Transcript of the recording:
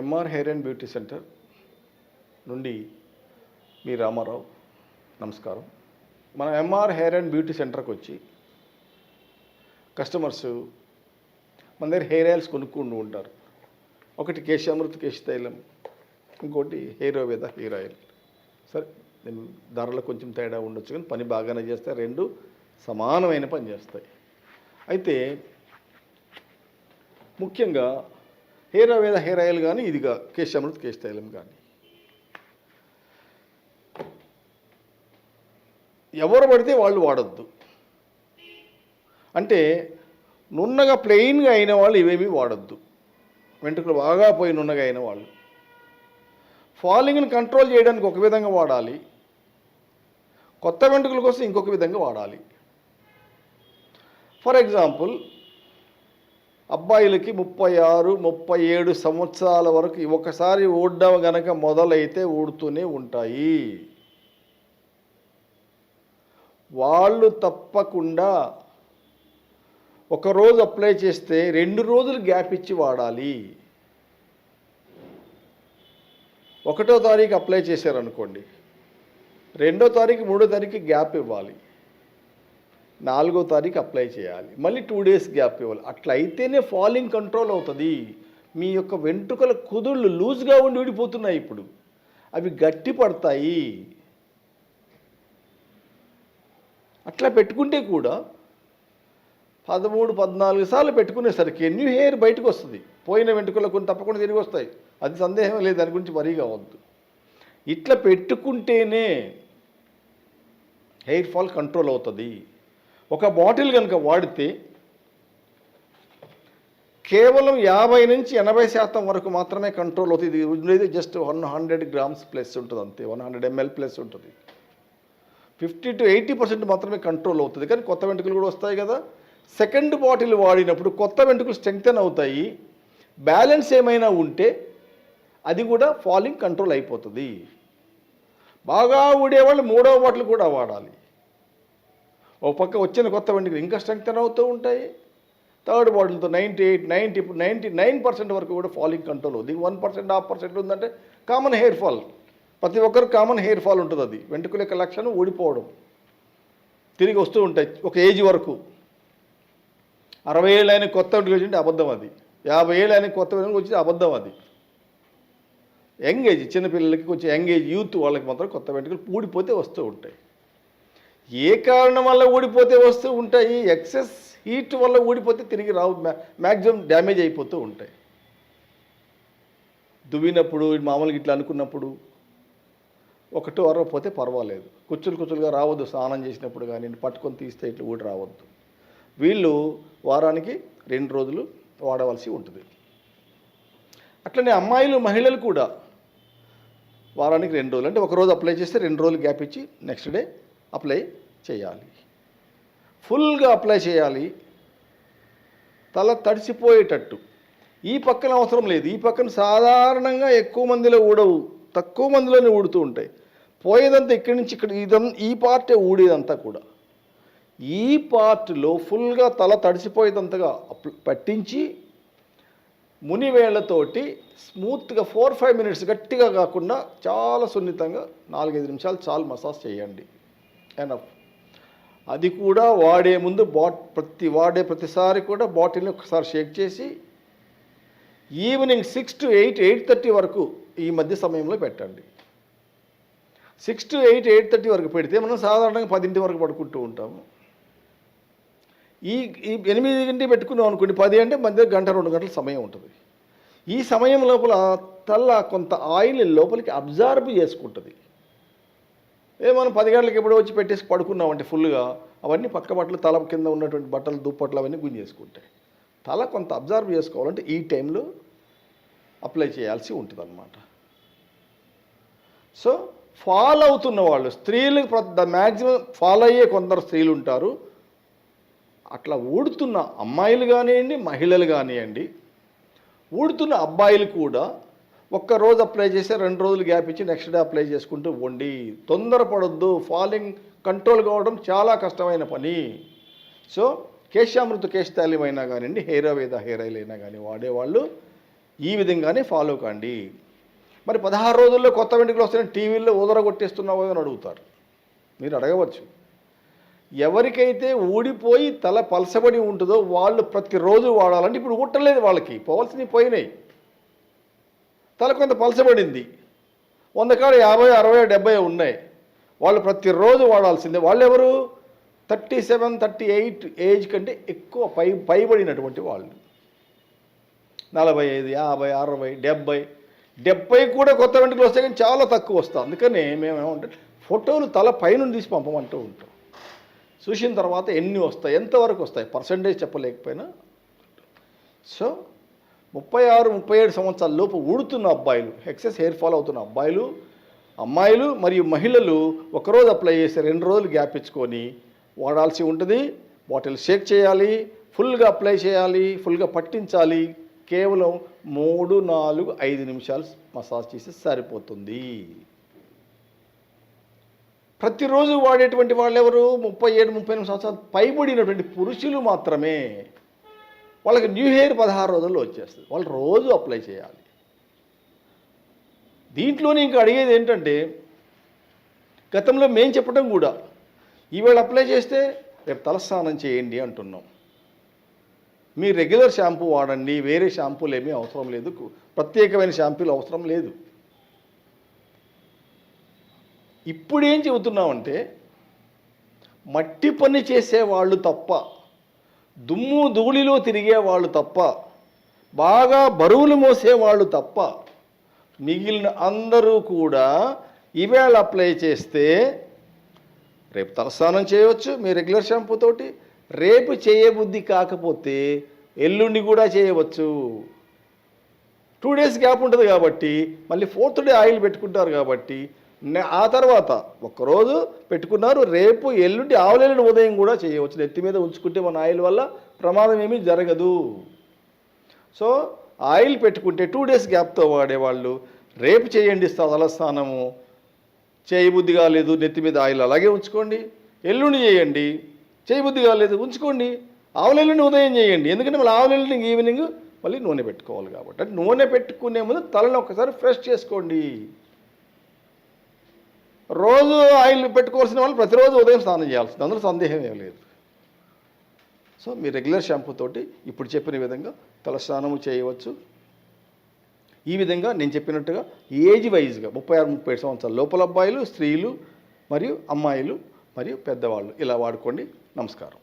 MR hair and beauty centre నుండి మీ రామారావు. నమస్కారం. మన ఎంఆర్ హెయిర్ అండ్ బ్యూటీ సెంటర్కి వచ్చి కస్టమర్స్ మన దగ్గర హెయిర్ ఆయిల్స్ కొనుక్కుంటూ ఉంటారు. ఒకటి కేశామృత కేశ తైలం, ఇంకోటి హెయిరోవేద హెయిర్ ఆయిల్. సరే, ధరలో కొంచెం తేడా ఉండొచ్చు, కానీ పని బాగానే చేస్తాయి. రెండు సమానమైన పని చేస్తాయి. అయితే ముఖ్యంగా హెయిరోవేద హెయిర్ ఆయిల్ కానీ, ఇదిగా కేశామృత కేశ తైలం కానీ ఎవరు పడితే వాళ్ళు వాడద్దు. అంటే నున్నగా ప్లెయిన్గా అయిన వాళ్ళు ఇవేమీ వాడద్దు. వెంట్రుకలు బాగా పోయి నున్నగా అయిన వాళ్ళు ఫాలింగ్ని కంట్రోల్ చేయడానికి ఒక విధంగా వాడాలి, కొత్త వెంట్రుకల కోసం ఇంకొక విధంగా వాడాలి. ఫర్ ఎగ్జాంపుల్, అబ్బాయిలకి 36, 37 సంవత్సరాల వరకు ఒకసారి ఊడడం గనక మొదలైతే ఊడుతూనే ఉంటాయి. వాళ్ళు తప్పకుండా ఒకరోజు అప్లై చేస్తే 2 రోజులు గ్యాప్ ఇచ్చి వాడాలి. 1వ తారీఖు అప్లై చేశారనుకోండి, 2వ తారీఖు 3వ తారీఖు గ్యాప్ ఇవ్వాలి, 4వ తారీఖు అప్లై చేయాలి, మళ్ళీ 2 డేస్ గ్యాప్ ఇవ్వాలి. అట్లా అయితేనే ఫాలింగ్ కంట్రోల్ అవుతుంది. మీ యొక్క వెంట్రుకల కుదుళ్ళు లూజ్గా ఉండి విడిపోతున్నాయి, ఇప్పుడు అవి గట్టి పడతాయి. అట్లా పెట్టుకుంటే కూడా 13, 14 సార్లు పెట్టుకునేసరికి న్యూ హెయిర్ బయటకు వస్తుంది. పోయిన వెంట్రుకలు కొన్ని తప్పకుండా తిరిగి వస్తాయి, అది సందేహం లేదు, దాని గురించి వరీ కావద్దు. ఇట్లా పెట్టుకుంటేనే హెయిర్ ఫాల్ కంట్రోల్ అవుతుంది. ఒక బాటిల్ కనుక వాడితే కేవలం 50 నుంచి 80% వరకు మాత్రమే కంట్రోల్ అవుతుంది. ఇది ఉండేది జస్ట్ 100 గ్రామ్స్ ప్లస్ ఉంటుంది, అంతే. 100 ml ప్లస్ ఉంటుంది. 50 to 80% మాత్రమే కంట్రోల్ అవుతుంది. కానీ కొత్త వెంట్రుకలు కూడా వస్తాయి కదా. సెకండ్ బాటిల్ వాడినప్పుడు కొత్త వెంట్రుకలు స్ట్రెంగ్తెన్ అవుతాయి. బ్యాలెన్స్ ఏమైనా ఉంటే అది కూడా ఫాలింగ్ కంట్రోల్ అయిపోతుంది. బాగా ఊడేవాళ్ళు 3వ బాటిల్ కూడా వాడాలి. ఒక పక్క వచ్చిన కొత్త వెంట్రుకలు ఇంకా స్ట్రెంగ్తెన్ అవుతూ ఉంటాయి. థర్డ్ బాటిల్తో 99% వరకు కూడా ఫాలింగ్ కంట్రోల్ అవుతుంది. 1%, 0.5% ఉందంటే కామన్ హెయిర్ ఫాల్. ప్రతి ఒక్కరు కామన్ హెయిర్ ఫాల్ ఉంటుంది. అది వెంట్రుకల యొక్క లక్షణం ఊడిపోవడం, తిరిగి వస్తూ ఉంటాయి ఒక ఏజ్ వరకు. 60 ఏళ్ళు అయిన కొత్త వెంట్రుకలు వచ్చింటే అబద్ధం అది. 50 ఏళ్ళు అయిన కొత్త వెంట్రుకలు వచ్చింటే అబద్ధం అది. యంగ్ ఏజ్ చిన్నపిల్లలకి, కొంచెం యంగ్ ఏజ్ యూత్ వాళ్ళకి మాత్రం కొత్త వెంట్రుకలు ఊడిపోతే వస్తూ ఉంటాయి. ఏ కారణం వల్ల ఊడిపోతే వస్తూ ఉంటాయి? ఎక్సెస్ హీట్ వల్ల ఊడిపోతే తిరిగి రావు, మ్యాక్సిమం డ్యామేజ్ అయిపోతూ ఉంటాయి. దువ్వినప్పుడు మామూలుగా ఇట్లా అనుకున్నప్పుడు ఒకటో అరవపోతే పర్వాలేదు, కుచ్చులుగా రావద్దు. స్నానం చేసినప్పుడు కానీ పట్టుకొని తీస్తే ఇట్లా ఊడి రావద్దు. వీళ్ళు వారానికి 2 రోజులు వాడవలసి ఉంటుంది. అట్లనే అమ్మాయిలు, మహిళలు కూడా వారానికి 2 రోజులు, అంటే ఒకరోజు అప్లై చేస్తే 2 రోజులు గ్యాప్ ఇచ్చి నెక్స్ట్ డే అప్లై చేయాలి. ఫుల్గా అప్లై చేయాలి, తల తడిసిపోయేటట్టు. ఈ పక్కన అవసరం లేదు. ఈ పక్కన సాధారణంగా ఎక్కువ మందిలో ఊడవు, తక్కువ మందిలోనే ఊడుతూ ఉంటాయి. పోయేదంతా ఇక్కడి నుంచి ఇక్కడ, ఈ పార్టే ఊడేదంతా కూడా. ఈ పార్ట్లో ఫుల్గా తల తడిసిపోయేదంతగా పట్టించి మునివేళ్లతోటి స్మూత్గా 4-5 మినిట్స్, గట్టిగా కాకుండా చాలా సున్నితంగా 4-5 నిమిషాలు చాలు మసాజ్ చేయండి, ఎనఫ్. అది కూడా వాడే ముందు ప్రతిసారి కూడా బాటిల్ని ఒకసారి షేక్ చేసి ఈవినింగ్ 6 to 8, 8:30 వరకు ఈ మధ్య సమయంలో పెట్టండి. 6 to 8, 8:30 వరకు పెడితే మనం సాధారణంగా 10 వరకు పడుకుంటూ ఉంటాము. ఈ 8 పెట్టుకున్నాం అనుకోండి, 10 అంటే మధ్య 1-2 గంటల సమయం ఉంటుంది. ఈ సమయం లోపల తల కొంత ఆయిల్ లోపలికి అబ్జార్బ్ చేసుకుంటుంది. మనం 10 గంటలకు ఎప్పుడో వచ్చి పెట్టేసి పడుకున్నామంటే ఫుల్గా అవన్నీ పక్క బట్టలు, తల కింద ఉన్నటువంటి బట్టలు, దుప్పట్లు అవన్నీ గుంజేసుకుంటాయి. తల కొంత అబ్జర్వ్ చేసుకోవాలంటే ఈ టైంలో అప్లై చేయాల్సి ఉంటుంది అన్నమాట. సో ఫాలో అవుతున్న వాళ్ళు, స్త్రీలు మ్యాక్సిమం ఫాలో అయ్యే కొందరు స్త్రీలు ఉంటారు. అట్లా ఊడుతున్న అమ్మాయిలు కానివ్వండి, మహిళలు కానివ్వండి, ఊడుతున్న అబ్బాయిలు కూడా ఒక్కరోజు అప్లై చేస్తే 2 రోజులు గ్యాప్ ఇచ్చి నెక్స్ట్ డే అప్లై చేసుకుంటూ ఉండి. తొందరపడొద్దు. ఫాలింగ్ కంట్రోల్ కావడం చాలా కష్టమైన పని. సో కేశామృత కేశ తైలం అయినా కానివ్వండి, హెయిరోవేద హెయిర్ ఆయిల్ అయినా కానీ వాడేవాళ్ళు ఈ విధంగానే ఫాలో కాండి. మరి 16 రోజుల్లో కొత్త వెంట్రుకలు వస్తాయని టీవీల్లో ఊదరగొట్టేస్తున్నావో అని అడుగుతారు. మీరు అడగవచ్చు. ఎవరికైతే ఊడిపోయి తల పలసబడి ఉంటుందో వాళ్ళు ప్రతిరోజు వాడాలంటే ఇప్పుడు ఊట్టలేదు, వాళ్ళకి పోవాల్సినవి పోయినాయి. తల కొంత పలసబడింది, 100 కాడ 50, 60, 70 ఉన్నాయి. వాళ్ళు ప్రతిరోజు వాడాల్సిందే. వాళ్ళు ఎవరు? 37, 38 ఏజ్ కంటే ఎక్కువ పైబడినటువంటి వాళ్ళు. 45, 50, 60, 70 కూడా కొత్త వెంట్రుకలు వస్తాయి, కానీ చాలా తక్కువ వస్తాయి. అందుకనే మేము ఏమంటే ఫోటోలు తల పైనుండి తీసి పంపమంటూ ఉంటాం. చూసిన తర్వాత ఎన్ని వస్తాయి, ఎంతవరకు వస్తాయి, పర్సంటేజ్ చెప్పలేకపోయినా. సో 36, 37 సంవత్సరాల లోపు ఊడుతున్న అబ్బాయిలు, ఎక్సెస్ హెయిర్ ఫాల్ అవుతున్న అబ్బాయిలు, అమ్మాయిలు మరియు మహిళలు ఒకరోజు అప్లై చేసి 2 రోజులు గ్యాప్ ఇచ్చుకొని వాడాల్సి ఉంటుంది. బాటిల్ షేక్ చేయాలి, ఫుల్గా అప్లై చేయాలి, ఫుల్గా పట్టించాలి. కేవలం 3, 4, 5 నిమిషాలు మసాజ్ చేసి సరిపోతుంది. ప్రతిరోజు వాడేటువంటి వాళ్ళు ఎవరు? 37, 38 సంవత్సరాలు పైబడినటువంటి పురుషులు మాత్రమే. వాళ్ళకి న్యూ హెయిర్ 16 రోజుల్లో వచ్చేస్తుంది. వాళ్ళు రోజు అప్లై చేయాలి. దీంట్లోనే ఇంకా అడిగేది ఏంటంటే, గతంలో మేము చెప్పడం కూడా ఈవేళ అప్లై చేస్తే రేపు తలస్నానం చేయండి అంటున్నాం. మీ రెగ్యులర్ షాంపూ వాడండి, వేరే షాంపూలు ఏమీ అవసరం లేదు, ప్రత్యేకమైన షాంపూలు అవసరం లేదు. ఇప్పుడేం చెబుతున్నామంటే, మట్టి పని చేసేవాళ్ళు తప్ప, దుమ్ము ధూళిలో తిరిగేవాళ్ళు తప్ప, బాగా బరువులు మోసేవాళ్ళు తప్ప మిగిలిన అందరూ కూడా ఈవేళ అప్లై చేస్తే రేపు తలస్నానం చేయవచ్చు మీ రెగ్యులర్ షాంపూ తోటి. రేపు చేయబుద్ధి కాకపోతే ఎల్లుండి కూడా చేయవచ్చు. 2 డేస్ గ్యాప్ ఉంటుంది కాబట్టి మళ్ళీ 4th డే ఆయిల్ పెట్టుకుంటారు కాబట్టి ఆ తర్వాత ఒక్కరోజు పెట్టుకున్నారు, రేపు ఎల్లుండి ఆవులేని ఉదయం కూడా చేయవచ్చు. నెత్తి మీద ఉంచుకుంటే మన ఆయిల్ వల్ల ప్రమాదం ఏమీ జరగదు. సో ఆయిల్ పెట్టుకుంటే 2 డేస్ గ్యాప్తో వాడేవాళ్ళు రేపు చేయండి తలస్నానము. చేయబుద్ధి కాలేదు, నెత్తి మీద ఆయిల్ అలాగే ఉంచుకోండి. ఎల్లుండి చేయండి, చేయబుద్ధి కాలేదు ఉంచుకోండి. ఆవులెల్లుండి ఉదయం చేయండి, ఎందుకంటే మళ్ళీ ఆవులెల్లుండి ఈవినింగ్ మళ్ళీ నూనె పెట్టుకోవాలి కాబట్టి. అంటే నూనె పెట్టుకునే ముందు తలని ఒకసారి ఫ్రెష్ చేసుకోండి. రోజు ఆయిల్ పెట్టుకోవాల్సిన వాళ్ళు ప్రతిరోజు ఉదయం స్నానం చేయాల్సింది, అందులో సందేహం ఏం లేదు. సో మీ రెగ్యులర్ షాంపూ తోటి ఇప్పుడు చెప్పిన విధంగా తలస్నానము చేయవచ్చు. ఈ విధంగా నేను చెప్పినట్టుగా ఏజ్ వైజ్గా 36, 37 సంవత్సరాల లోపల అబ్బాయిలు, స్త్రీలు మరియు అమ్మాయిలు మరియు పెద్దవాళ్ళు ఇలా వాడుకోండి. నమస్కారం.